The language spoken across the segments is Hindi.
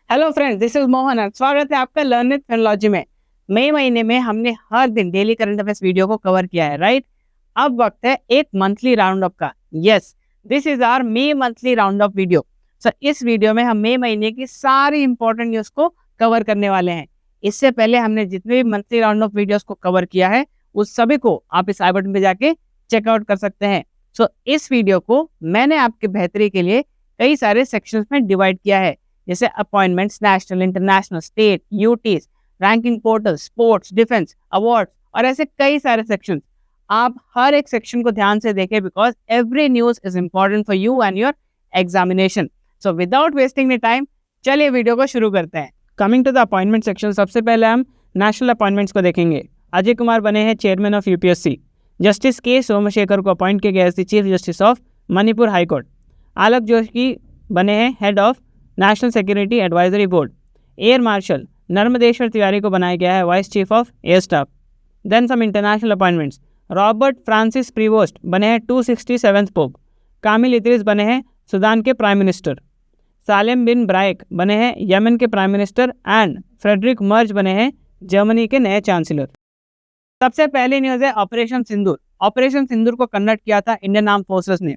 Hello friends, this is Mohan और स्वागत है आपका लर्न विद टेक्नोलॉजी में। मई महीने में हमने हर दिन डेली करंट अफेयर्स वीडियो को कवर किया है, राइट। अब वक्त है एक मंथली राउंड अप का। Yes, this is our May monthly round up video. So इस वीडियो में हम मई महीने की सारी इंपॉर्टेंट न्यूज को कवर करने वाले हैं। इससे पहले हमने जितने भी मंथली राउंड अप वीडियोस को कवर किया है उस सभी को आप इस आई बटन पे जाके चेकआउट कर सकते हैं। सो इस वीडियो को मैंने आपके बेहतरी के लिए कई सारे सेक्शंस में डिवाइड किया है, जैसे appointments, national, international, state, UTs, ranking portal, sports, defence, award और ऐसे कई सारे सेक्शंस। आप हर एक सेक्शन को ध्यान से देखें because every news is important for you and your examination. So without wasting the time चलिए वीडियो को शुरू करते हैं। Coming to the appointment section, सबसे पहले हम नेशनल अपॉइंटमेंट्स को देखेंगे। अजय कुमार बने हैं चेयरमैन ऑफ यूपीएससी। जस्टिस के सोमशेखर को अपॉइंट किया गया as the chief justice of Manipur high court. Alok Joshi बने हैं head of national security advisory board. Air marshal Narmadeshwar Tiwari को बनाया गया है vice chief of air staff. Then some international appointments. Robert Francis Prevost बने हैं 267th पोप। कामिल इद्रिस बने हैं सूडान के प्राइम मिनिस्टर। सालेम बिन ब्राइक बने हैं यमन के prime minister and Friedrich Merz बने हैं जर्मनी के नए चांसलर। सबसे पहली न्यूज़ है ऑपरेशन सिंदूर। ऑपरेशन सिंदूर को कंडक्ट किया था इंडियन आर्म फोर्सेस ने।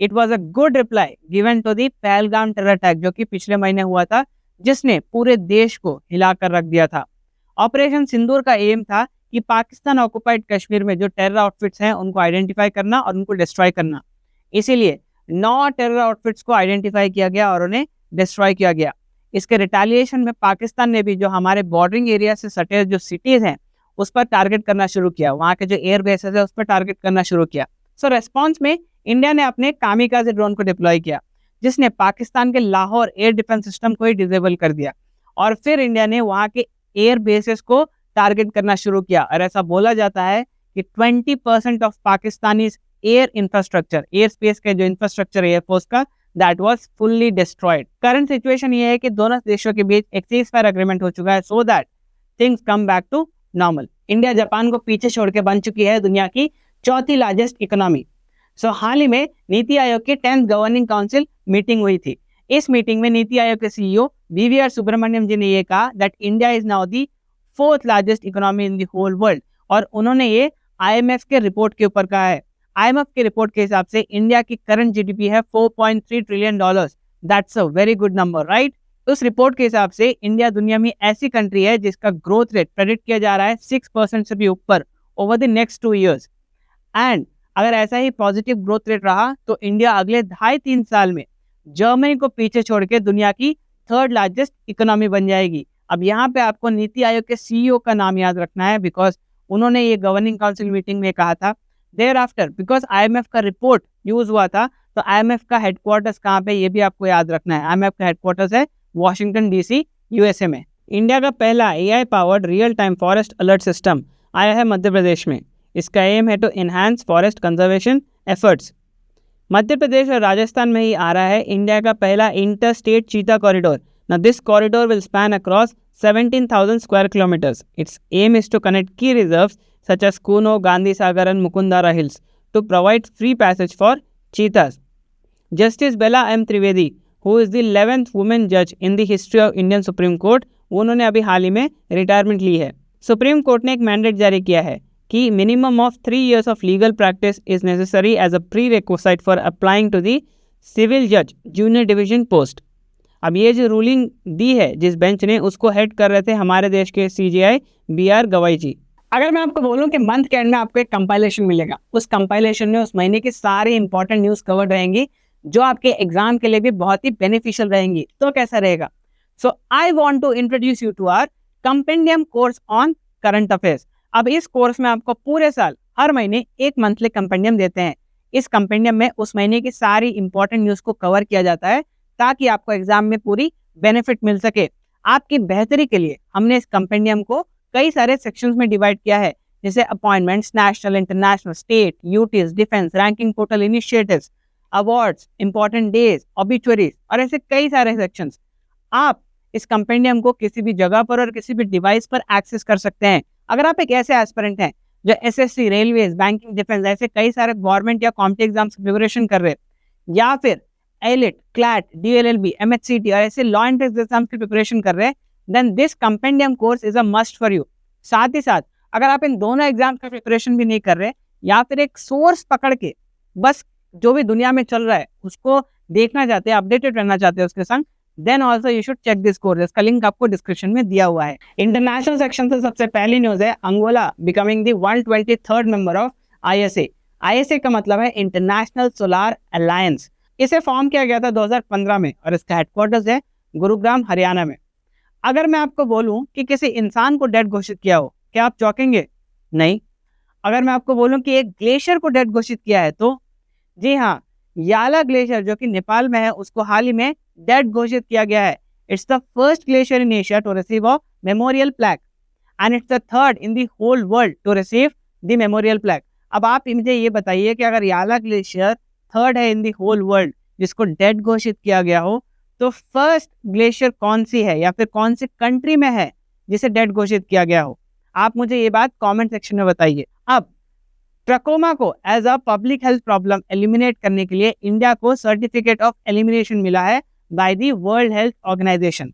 It was a good reply given to the Pahalgam terror attack जो कि पिछले महीने हुआ था, जिसने पूरे देश को हिलाकर रख दिया था। ऑपरेशन सिंदूर का एम था कि पाकिस्तान ऑक्युपाइड कश्मीर में जो टेरर आउटफिट्स हैं उनको आइडेंटिफाई करना और उनको डिस्ट्रॉय करना। इसीलिए 9 टेरर आउटफिट्स को आइडेंटिफाई किया गया और उन्हें डिस्ट्रॉय किया गया। इसके रिटेलिएशन में पाकिस्तान ने भी जो हमारे बॉर्डरिंग एरिया से सटे जो सिटीज हैं उस पर टारगेट करना शुरू किया, वहाँ के जो एयर बेसेस है उस पर टारगेट करना शुरू किया। सो रेस्पॉन्स में इंडिया ने अपने कामिकाज़े ड्रोन को डिप्लॉय किया, जिसने पाकिस्तान के लाहौर एयर डिफेंस सिस्टम को ही डिसेबल कर दिया। और फिर इंडिया ने वहाँ के एयर बेसेस को टारगेट करना शुरू किया। और ऐसा बोला जाता है कि 20% of Pakistani air infrastructure, air space के जो इंफ्रास्ट्रक्चर एयरफोर्स का, that was fully destroyed. Current situation ये है कि दोनों देशों के बीच एक सीज़फायर एग्रीमेंट हो चुका है so that things come back to normal. India Japan को पीछे छोड़ के बन चुकी है दुनिया की चौथी लार्जेस्ट इकोनॉमी। सो हाल ही में नीति आयोग की 10th गवर्निंग काउंसिल मीटिंग हुई थी। इस मीटिंग में नीति आयोग के सीईओ वीवीआर सुब्रमण्यम जी ने ये कहा that India is now the 4th largest economy in the whole world. और उन्होंने ये आईएमएफ के रिपोर्ट के ऊपर कहा है। आईएमएफ के रिपोर्ट के हिसाब से इंडिया की करंट जीडीपी है $4.3 trillion. That's a very good number, right. उस रिपोर्ट के हिसाब से इंडिया दुनिया में ऐसी कंट्री है जिसका ग्रोथ रेट प्रेडिक्ट किया जा रहा है 6% से भी ऊपर over the next 2 years। And अगर ऐसा ही पॉजिटिव ग्रोथ रेट रहा तो इंडिया अगले 2.5-3 साल में जर्मनी को पीछे छोड़ के दुनिया की 3rd लार्जेस्ट इकोनॉमी बन जाएगी। अब यहाँ पे आपको नीति आयोग के सीईओ का नाम याद रखना है बिकॉज उन्होंने ये गवर्निंग काउंसिल मीटिंग में कहा था। देयर आफ्टर बिकॉज आईएमएफ का रिपोर्ट यूज हुआ था, तो आईएमएफ का हेडक्वार्टर्स कहाँ पे ये भी आपको याद रखना है। आईएमएफ का हेडक्वार्टर्स है वॉशिंगटन डीसी, यूएसए में। इंडिया का पहला AI powered real time forest alert system आया है मध्य प्रदेश में। इसका एम है to enhance forest conservation efforts. Madhya Pradesh और राजस्थान में ही आ रहा है इंडिया का पहला inter state cheetah corridor. Now this corridor will span across 17,000 square kilometres. Its aim is to connect key reserves such as Kuno, Gandhi Sagar and Mukundara hills to provide free passage for cheetahs. Justice Bela M Trivedi, who is the 11th women जज in the history of Indian supreme court, उन्होंने अभी हाल ही में रिटायरमेंट ली है। सुप्रीम कोर्ट ने एक मैंडेट जारी किया है कि minimum of 3 years of legal practice is necessary as a prerequisite for applying to the civil जज जूनियर डिवीजन पोस्ट। अब ये जो रूलिंग दी है जिस बेंच ने, उसको हेड कर रहे थे हमारे देश के सीजेआई बीआर गवाई जी। अगर मैं आपको बोलूं कि मंथ के एंड में आपको एक कंपाइलेशन मिलेगा, उस कंपाइलेशन में उस महीने की सारी इंपॉर्टेंट न्यूज़ कवर्ड रहेंगी जो आपके एग्जाम के लिए भी बहुत ही बेनिफिशियल रहेंगी। तो कैसा रहेगा? So I want to introduce you to our compendium course on current affairs. अब इस कोर्स में आपको पूरे साल हर महीने एक मंथली कंपेंडियम देते हैं। इस कंपेंडियम में उस महीने की सारी इंपॉर्टेंट न्यूज़ को कवर किया जाता है ताकि आपको एग्जाम में पूरी बेनिफिट मिल सके। आपकी बेहतरी के लिए हमने इस कंपेंडियम को कई सारे सेक्शंस में डिवाइड किया है, जैसे appointments, national, international, state, UTs, defence, ranking portal initiatives, awards, important days, obituaries और ऐसे कई सारे सेक्शंस। आप इस कंपेंडियम को किसी भी जगह पर और किसी भी डिवाइस पर एक्सेस कर सकते हैं। अगर आप एक ऐसे एस्पिरेंट हैं जो एसएससी, रेलवेज, बैंकिंग, डिफेंस ऐसे कई सारे गवर्नमेंट या कॉम्पिटिटिव एग्जाम्स की प्रिपरेशन कर रहे हैं, या फिर AILET, CLAT, DLLB, MHCT और ऐसे लॉ एंट्रेंस एग्जाम्स की प्रिपरेशन कर रहे हैं, then this compendium course is a must for you. साथ ही साथ अगर आप इन दोनों एग्जाम का प्रिपरेशन भी नहीं कर रहे या फिर एक सोर्स पकड़ के बस जो भी दुनिया में चल रहा है उसको देखना चाहते हैं, अपडेटेड रहना चाहते हैं उसके संग, then also you should check this course. इसका लिंक आपको डिस्क्रिप्शन में दिया हुआ है। इंटरनेशनल सेक्शन से सबसे पहली न्यूज है, Angola becoming the 123rd member of ISA। ISA का मतलब है इंटरनेशनल सोलर अलायंस। इसे फॉर्म किया गया था 2015 में और इसका हेडक्वार्टर्स है गुरुग्राम, हरियाणा में। अगर मैं आपको बोलूं कि किसी इंसान को डेड घोषित किया हो, क्या आप चौंकेंगे? नहीं। अगर मैं आपको बोलूं कि एक ग्लेशियर को डेड घोषित किया है, तो जी हाँ, याला ग्लेशियर जो कि नेपाल में है उसको हाल ही में डेड घोषित किया गया है। It's the first glacier in Asia to receive a memorial plaque and it's the third in the whole world to receive the memorial plaque. अब आप मुझे ये बताइए कि अगर याला ग्लेशियर थर्ड है इन द होल वर्ल्ड जिसको डेड घोषित किया गया हो, तो फर्स्ट ग्लेशियर कौन सी है या फिर कौन सी कंट्री में है जिसे डेड घोषित किया गया हो? आप मुझे ये बात कमेंट सेक्शन में बताइए। अब ट्रकोमा को as a public health problem eliminate करने के लिए इंडिया को सर्टिफिकेट ऑफ एलिमिनेशन मिला है by the World Health Organization.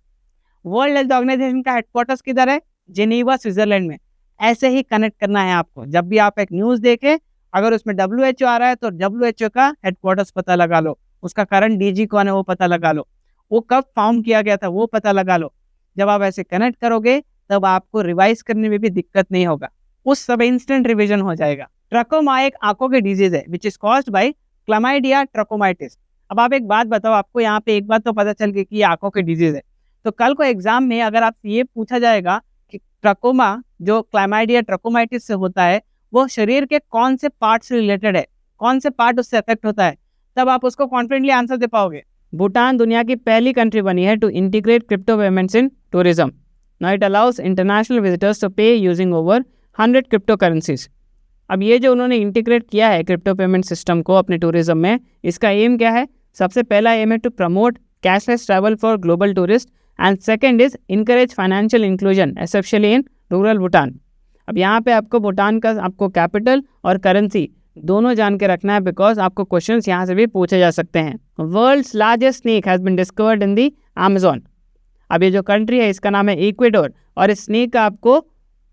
World Health Organization का हेडक्वार्टर्स किधर है? जेनीवा, स्विट्जरलैंड में। ऐसे ही कनेक्ट करना है आपको। जब भी आप एक न्यूज देखें, अगर उसमें WHO आ रहा है तो WHO का हेडक्वार्टर्स पता लगा लो, उसका करंट DG कौन है वो पता लगा लो, वो कब फॉर्म किया गया था वो पता लगा लो। जब आप ऐसे कनेक्ट करोगे तब आपको रिवाइज करने में भी दिक्कत नहीं होगा, उस सब इंस्टेंट रिवीजन हो जाएगा। ट्रकोमा एक आंखों की डिजीज है which is caused by chlamydia trachomatis. अब आप एक बात बताओ, आपको यहाँ पे एक बात तो पता चल गई कि ये आंखों की डिजीज है, तो कल को एग्जाम में अगर आपसे ये पूछा जाएगा कि ट्रकोमा जो क्लमाइडिया ट्रकोमाइटिस से होता है वो शरीर के कौन से पार्ट से रिलेटेड है, कौन से पार्ट उससे अफेक्ट होता है, तब आप उसको कॉन्फिडेंटली आंसर दे पाओगे। भूटान दुनिया की पहली कंट्री बनी है to integrate crypto payments in tourism. Now it allows international visitors to pay using over 100 crypto currencies. अब ये जो उन्होंने इंटीग्रेट किया है क्रिप्टो पेमेंट सिस्टम को अपने टूरिज्म में, इसका एम क्या है? सबसे पहला एम है to promote cashless travel for global tourist and second is encourage financial inclusion especially in rural Bhutan. अब यहाँ पे आपको भूटान का आपको कैपिटल और करेंसी दोनों जान के रखना है, बिकॉज आपको क्वेश्चंस यहाँ से भी पूछे जा सकते हैं। World's largest snake has been discovered in the Amazon. अब ये जो कंट्री है इसका नाम है इक्वेडोर, और इस स्नेक का आपको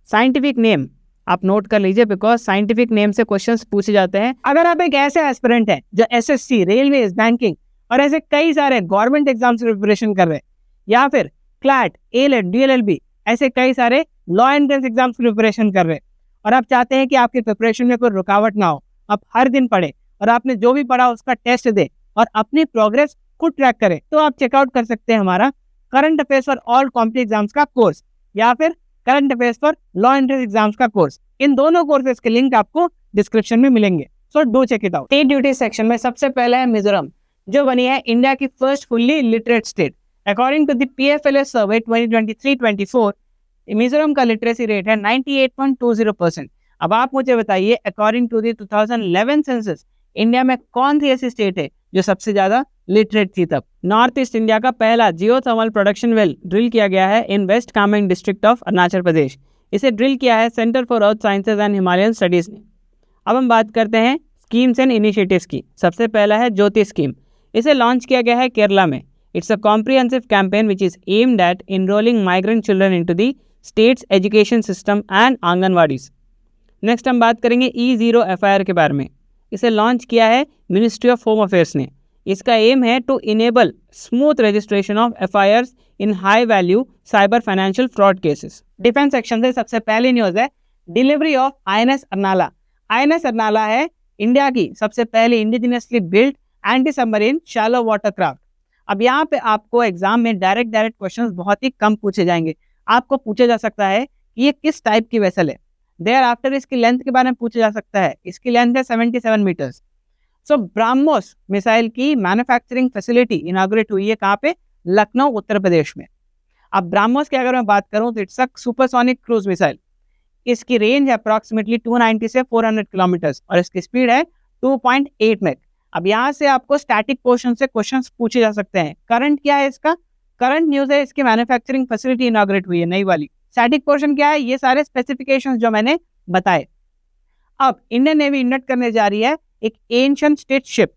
साइंटिफिक नेम आप नोट कर लीजिए, बिकॉज साइंटिफिक नेम से क्वेश्चंस पूछे जाते हैं। अगर आप एक ऐसे एस्पिरेंट हैं जो SSC, रेलवे, बैंकिंग और ऐसे कई सारे गवर्नमेंट एग्जाम्स की प्रिपरेशन कर रहे हैं, या फिर CLAT, AILET, DLLB ऐसे कई सारे लॉ एंट्रेंस एग्जाम्स की प्रिपरेशन कर रहे हैं, और आप चाहते हैं कि आपकी प्रिपरेशन में कोई रुकावट ना हो, आप हर दिन पढ़े और आपने जो भी पढ़ा उसका टेस्ट दे और अपनी प्रोग्रेस खुद ट्रैक करें, तो आप चेकआउट कर सकते हैं हमारा current affairs for all competitive exams का कोर्स या फिर current affairs for law entrance exams का कोर्स। इन दोनों कोर्सेज के लिंक आपको डिस्क्रिप्शन में मिलेंगे, so do check it out. State duty section में सबसे पहले है मिजोरम, जो बनी है इंडिया की first fully literate state. According to the PFLS survey 2023-24 Mizoram का लिटरेसी रेट है 98.20%। अब आप मुझे बताइए, according to the 2011 census India में कौन सी ऐसी स्टेट है जो सबसे ज्यादा लिटरेट थी तब? नॉर्थ ईस्ट इंडिया का पहला जियोथर्मल प्रोडक्शन वेल ड्रिल किया गया है in west Kameng district of Arunachal Pradesh. इसे ड्रिल किया है centre for earth sciences and Himalayan studies ने। अब हम बात करते हैं स्कीम्स एंड इनिशिएटिव्स की। सबसे पहला है ज्योति स्कीम। इसे लॉन्च किया गया है केरला में। It's a comprehensive campaign which is aimed at enrolling migrant children into the states education system and anganwadis. Next हम बात करेंगे E0 FIR के बारे में। इसे लॉन्च किया है मिनिस्ट्री ऑफ होम अफेयर्स ने। इसका एम है to enable smooth registration of FIRs in high value cyber financial fraud cases. Defence section से सबसे पहली न्यूज है delivery of INS Arnala. INS Arnala है इंडिया की सबसे पहली indigenously build anti submarine shallow water craft. अब यहाँ पे आपको एग्जाम में डायरेक्ट क्वेश्चंस बहुत ही कम पूछे जाएंगे। आपको पूछा जा सकता है कि ये किस टाइप की वेसल है, देयर आफ्टर इसकी लेंथ के बारे में पूछा जा सकता है। इसकी लेंथ है 77 मीटर्स। सो ब्रह्मोस मिसाइल की मैन्युफैक्चरिंग फैसिलिटी इनॉग्रेट हुई है कहाँ पे? लखनऊ, उत्तर प्रदेश में। अब ब्रह्मोस की अगर मैं बात करूं तो it's a supersonic cruise missile. इसकी रेंज है अप्रॉक्सीमेटली 290 से 400 किलोमीटर्स और इसकी स्पीड है 2.8 मैक। अब यहाँ से आपको स्टैटिक पोर्शन से क्वेश्चंस पूछे जा सकते हैं। करंट क्या है इसका? करंट न्यूज है इसकी मैन्युफैक्चरिंग फैसिलिटी इनॉग्रेट हुई है नई वाली। स्टैटिक पोर्शन क्या है? ये सारे स्पेसिफिकेशंस जो मैंने बताए। अब इंडियन नेवी इन्वेस्ट करने जा रही है एक एंशिएंट स्टेट शिप।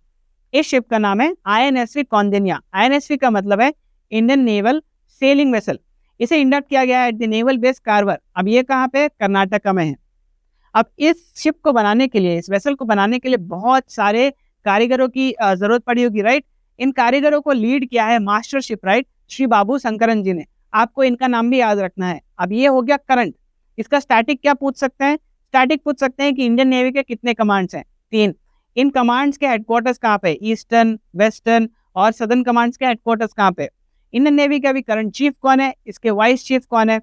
इस शिप का नाम है INSV कौंडिन्या। INSV का मतलब है इंडियन नेवल सेलिंग वेसल। इसे इंडक्ट किया गया है एट द नेवल बेस कारवर। अब ये कहाँ पे? कर्नाटका में है। अब इस शिप को बनाने के लिए, इस वेसल को बनाने के लिए बहुत सारे कारीगरों की जरूरत पड़ी होगी, राइट। इन कारीगरों को लीड किया है मास्टर शिप राइट श्री बाबू शंकरन जी ने। आपको इनका नाम भी याद रखना है। अब ये हो गया करंट। इसका स्टैटिक क्या पूछ सकते हैं? स्टैटिक पूछ सकते हैं कि इंडियन नेवी के कितने कमांड्स हैं? 3। इन कमांड्स के हेडक्वार्टर्स कहाँ पे? ईस्टर्न, वेस्टर्न और सदर्न कमांड्स के हेडक्वार्टर्स कहाँ पे? इंडियन नेवी का भी करंट चीफ कौन है? इसके वाइस चीफ कौन है?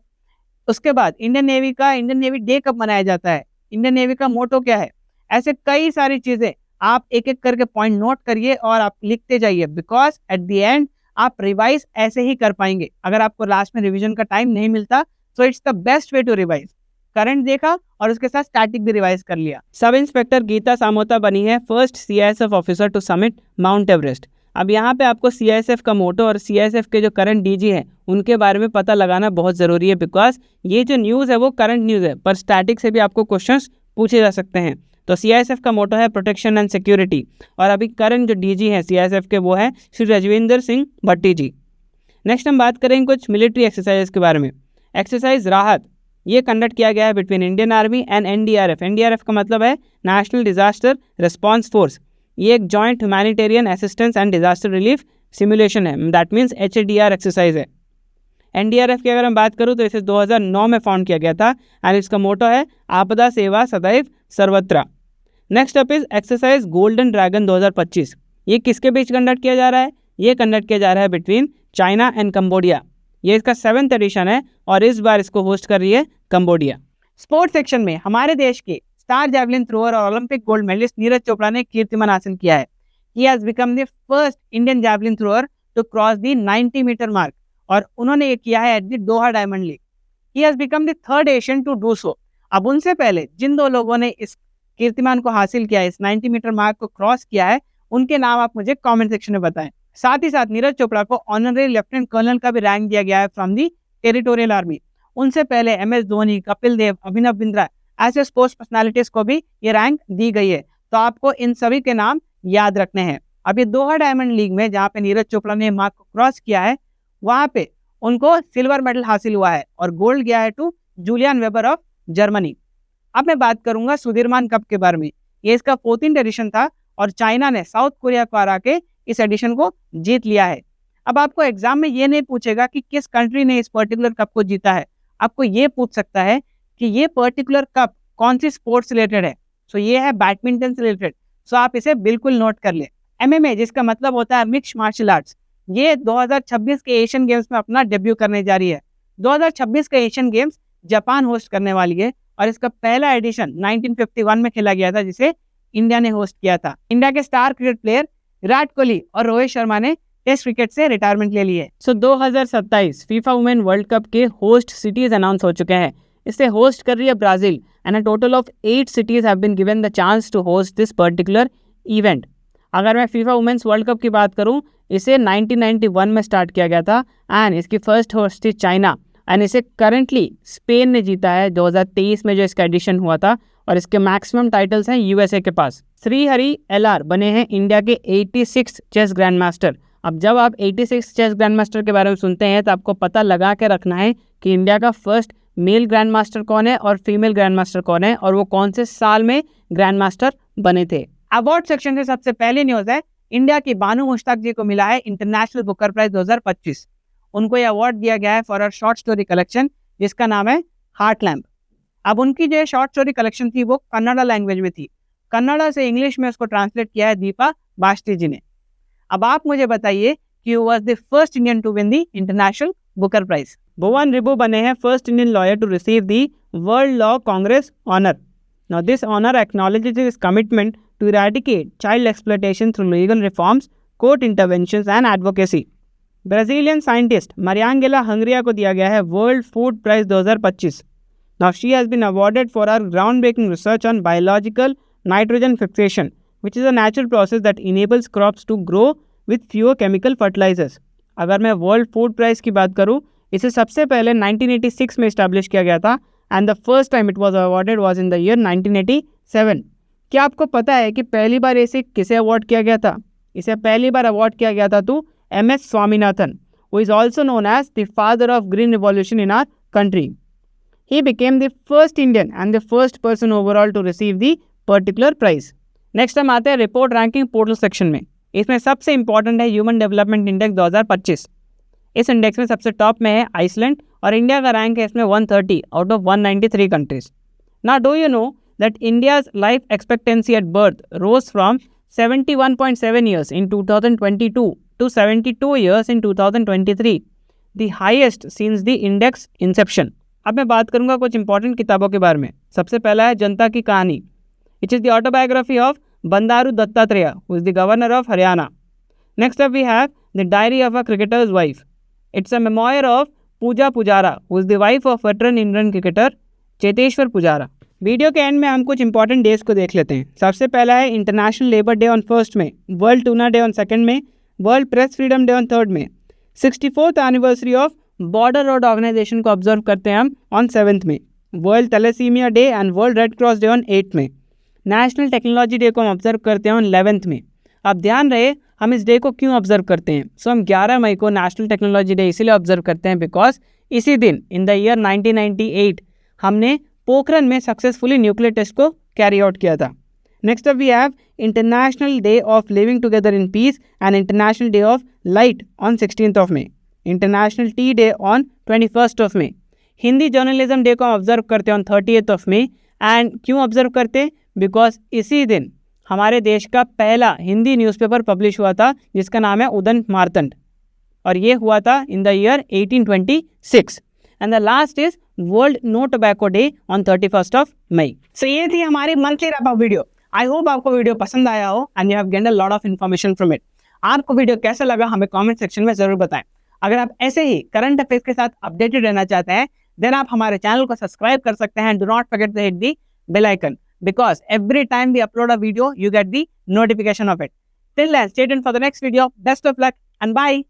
उसके बाद इंडियन नेवी डे कब मनाया जाता है? इंडियन नेवी का मोटो क्या है? ऐसे कई सारी चीजें आप एक एक करके पॉइंट नोट करिए और आप लिखते जाइए, बिकॉज एट द एंड आप रिवाइज ऐसे ही कर पाएंगे। अगर आपको लास्ट में रिवीजन का टाइम नहीं मिलता तो it's the best way to revise. Current देखा और उसके साथ स्टैटिक भी रिवाइज कर लिया। सब इंस्पेक्टर गीता सामोता बनी है first CISF officer to summit Mount Everest. अब यहाँ पे आपको CISF का मोटो और CISF के जो करंट DG हैं उनके बारे में पता लगाना बहुत ज़रूरी है, बिकॉज ये जो न्यूज़ है वो करंट न्यूज़ है, पर स्टैटिक से भी आपको क्वेश्चंस पूछे जा सकते हैं। तो CISF का मोटो है प्रोटेक्शन एंड सिक्योरिटी, और अभी करंट जो DG हैं CISF के वो हैं श्री रजविंदर सिंह भट्टी जी। नेक्स्ट हम बात करेंगे कुछ मिलिट्री एक्सरसाइज के बारे में। एक्सरसाइज राहत ये कंडक्ट किया गया है between Indian army and NDRF। NDRF का मतलब है नेशनल डिजास्टर रिस्पॉन्स फोर्स। ये एक joint humanitarian assistance and disaster relief simulation है, दैट मीन्स HADR एक्सरसाइज है। NDRF की अगर मैं बात करूँ तो इसे 2009 में फाउंड किया गया था एंड इसका मोटो है आपदा सेवा सदैव सर्वत्र। Next up is exercise golden dragon 2025। ये किसके बीच कंडक्ट किया जा रहा है? ये कंडक्ट किया जा रहा है बिटवीन चाइना एंड कंबोडिया। ये इसका 7th एडिशन है और इस बार इसको होस्ट कर रही है कंबोडिया। स्पोर्ट्स सेक्शन में हमारे देश के स्टार जैवलिन थ्रोअर और Olympic gold medallist Neeraj Chopra ने कीर्तिमान हासिल किया है। He has become the first Indian javelin thrower to cross the 90 metre mark, और उन्होंने ये किया है at the Doha Diamond League. He has become the 3rd Asian to do so. अब उनसे पहले जिन 2 लोगों ने इस कीर्तिमान को हासिल किया है, इस 90 मीटर मार्क को क्रॉस किया है, उनके नाम आप मुझे कमेंट सेक्शन में बताएं। साथ ही साथ नीरज चोपड़ा को ऑनररी लेफ्टिनेंट कर्नल का भी रैंक दिया गया है फ्रॉम दी टेरिटोरियल आर्मी। उनसे पहले MS धोनी, कपिल देव, अभिनव बिंद्रा ऐसे स्पोर्ट्स पर्सनालिटीज को भी ये रैंक दी गई है, तो आपको इन सभी के नाम याद रखने हैं। अब ये दोहा डायमंड लीग में जहाँ पे नीरज चोपड़ा ने मार्क को क्रॉस किया है, वहाँ पे उनको सिल्वर मेडल हासिल हुआ है और गोल्ड गया है to Julian Weber of Germany. अब मैं बात करूंगा सुधीरमान कप के बारे में। ये इसका 14th एडिशन था और चाइना ने साउथ कोरिया को हरा के इस एडिशन को जीत लिया है। अब आपको एग्जाम में ये नहीं पूछेगा कि किस कंट्री ने इस पर्टिकुलर कप को जीता है, आपको ये पूछ सकता है कि ये पर्टिकुलर कप कौन सी स्पोर्ट्स रिलेटेड है। सो ये है बैडमिंटन से रिलेटेड, सो आप इसे बिल्कुल नोट कर ले। MMA जिसका मतलब होता है मिक्स्ड मार्शल आर्ट्स, ये 2026 के एशियन गेम्स में अपना डेब्यू करने जा रही है। 2026 का एशियन गेम्स जापान होस्ट करने वाली है और इसका पहला एडिशन 1951 में खेला गया था, जिसे इंडिया ने होस्ट किया था। इंडिया के star cricket player Virat Kohli और रोहित शर्मा ने टेस्ट क्रिकेट से रिटायरमेंट ले ली है। So 2027 FIFA women world cup के होस्ट सिटीज अनाउंस हो चुके हैं। इसे होस्ट कर रही है Brazil and a total of 8 cities have been given the chance to host this particular event. अगर मैं फीफा वुमेन्स वर्ल्ड कप की बात करूं, इसे 1991 में स्टार्ट किया गया था एंड इसकी फर्स्ट होस्ट थी चाइना एंड इसे करंटली स्पेन ने जीता है 2023 में जो इसका एडिशन हुआ था, और इसके मैक्सिमम टाइटल्स हैं USA के पास। श्रीहरि LR बने हैं इंडिया के 86 चेस ग्रैंड मास्टर। अब जब आप 86 चेस ग्रैंड मास्टर के बारे में सुनते हैं तो आपको पता लगा के रखना है कि इंडिया का फर्स्ट मेल ग्रैंड मास्टर कौन है और फीमेल ग्रैंड मास्टर कौन है, और वो कौन से साल में ग्रैंड मास्टर बने थे। अवार्ड सेक्शन से सबसे पहले न्यूज़ है, इंडिया की बानू मुश्ताक जी को मिला है इंटरनेशनल बुकर प्राइज 2025। उनको ये अवार्ड दिया गया है for her short story collection जिसका नाम है हार्ट लैम्प। अब उनकी जो शॉर्ट स्टोरी कलेक्शन थी वो कन्नड़ा लैंग्वेज में थी, कन्नड़ा से इंग्लिश में उसको ट्रांसलेट किया है दीपा बास्टी जी ने। अब आप मुझे बताइए कि who was the first Indian to win the international Booker prize. Bhuvan Ribhu बने हैं first Indian lawyer to receive the world law congress honour. Now this honour acknowledges his commitment to eradicate child exploitation through legal reforms, court interventions and advocacy. Brazilian scientist Mariangela Hungria को दिया गया है world food prize 2025. Now she has been awarded for her groundbreaking research on biological nitrogen fixation, which is a natural process that enables crops to grow with fewer chemical fertilizers. अगर मैं वर्ल्ड फूड प्राइज की बात करूँ, इसे सबसे पहले 1986 में इस्टेब्लिश किया गया था and the first time it was awarded was in the year 1987. क्या आपको पता है कि पहली बार इसे किसे अवार्ड किया गया था? इसे पहली बार अवार्ड किया गया था to MS Swaminathan, who is also known as the father of green revolution in our country. He became the first Indian and the first person overall to receive the particular prize. Next हम आते हैं रिपोर्ट रैंकिंग पोर्टल सेक्शन में. इसमें सबसे इंपॉर्टेंट है ह्यूमन डेवलपमेंट इंडेक्स 2025. इस इंडेक्स में सबसे टॉप में है आइसलैंड और इंडिया का रैंक है इसमें 130 out of 193 countries. Now do you know that India's life expectancy at birth rose from 71.7 years in 2022 to 72 years in 2023, the highest since the index inception. अब मैं बात करूंगा कुछ इंपॉर्टेंट किताबों के बारे में. सबसे पहला है जनता की कहानी, which is the autobiography of Bandaru Dattatreya, who is the governor of Haryana. Next up we have The Diary of a Cricketer's Wife. It's a memoir of Pooja Pujara, who is the wife of veteran Indian cricketer Cheteshwar Pujara. Video के एंड में हम कुछ इंपॉर्टेंट डेज को देख लेते हैं. सबसे पहला है international labour day on 1st में, world tuna day on 2nd में, World Press Freedom Day on 3rd में, 64th anniversary of Border Road Organisation को ऑब्जर्व करते हैं हम ऑन 7th में, World Thalassaemia Day and World Red Cross Day on 8th में, नेशनल टेक्नोलॉजी डे को हम ऑब्जर्व करते हैं ऑन 11th में. अब ध्यान रहे हम इस डे को क्यों ऑब्जर्व करते हैं. सो हम 11 मई को नेशनल टेक्नोलॉजी डे इसीलिए ऑब्जर्व करते हैं बिकॉज इसी दिन इन द ईयर 1998 हमने पोखरन में सक्सेसफुली न्यूक्लियर टेस्ट को कैरी आउट किया था. Next up we have International Day of Living Together in Peace and International Day of Light on 16th of May, International Tea Day on 21st of May. Hindi journalism day को हम ऑब्जर्व करते हैं on 30th of May. And क्यों ऑब्जर्व करते हैं? बिकॉज इसी दिन हमारे देश का पहला हिंदी न्यूज़पेपर पब्लिश हुआ था जिसका नाम है उदंत मार्तंड, और ये हुआ था in the year 1826. And the last is world no tobacco day on 31st of May. So ये थी हमारी monthly wrap up video. I hope आपको वीडियो पसंद आया हो and you have gained a lot of information from it. आपको वीडियो कैसा लगा हमें कमेंट सेक्शन में जरूर बताएं. अगर आप ऐसे ही करंट अफेयर्स के साथ अपडेटेड रहना चाहते हैं देन आप हमारे चैनल को सब्सक्राइब कर सकते हैं. Do not forget to hit the bell icon because every time we upload a video you get the notification of it. Till then, stay tuned for the next video. Best of luck and bye.